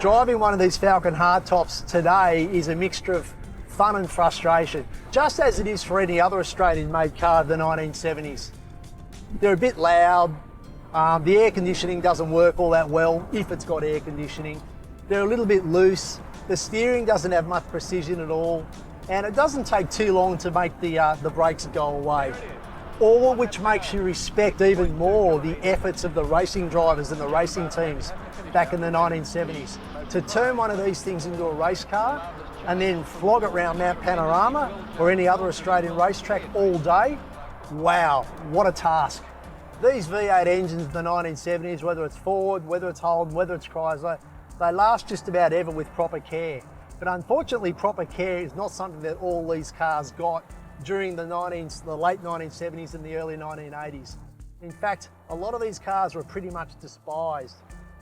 Driving one of these Falcon Hardtops today is a mixture of fun and frustration, just as it is for any other Australian-made car of the 1970s. They're a bit loud, the air conditioning doesn't work all that well, if it's got air conditioning. They're a little bit loose, the steering doesn't have much precision at all, and it doesn't take too long to make the brakes go away. All which makes you respect even more the efforts of the racing drivers and the racing teams back in the 1970s. To turn one of these things into a race car and then flog it around Mount Panorama or any other Australian racetrack all day, wow, what a task. These V8 engines of the 1970s, whether it's Ford, whether it's Holden, whether it's Chrysler, they last just about ever with proper care. But unfortunately, proper care is not something that all these cars got during the late 1970s and the early 1980s. In fact, a lot of these cars were pretty much despised.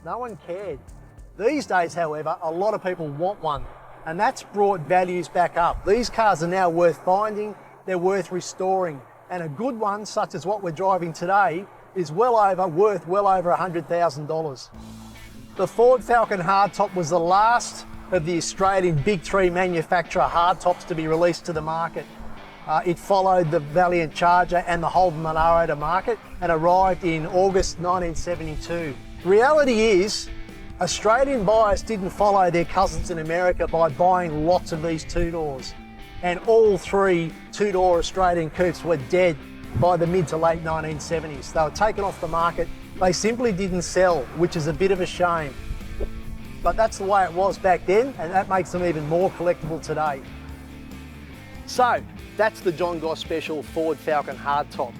No one cared. These days, however, a lot of people want one, and that's brought values back up. These cars are now worth finding, they're worth restoring, and a good one, such as what we're driving today, is worth well over $100,000. The Ford Falcon Hardtop was the last of the Australian Big Three manufacturer hardtops to be released to the market. It followed the Valiant Charger and the Holden Monaro to market and arrived in August 1972. The reality is, Australian buyers didn't follow their cousins in America by buying lots of these two-doors. And all three two-door Australian coupes were dead by the mid to late 1970s. They were taken off the market. They simply didn't sell, which is a bit of a shame. But that's the way it was back then, and that makes them even more collectible today. So, that's the John Goss Special Ford Falcon Hardtop.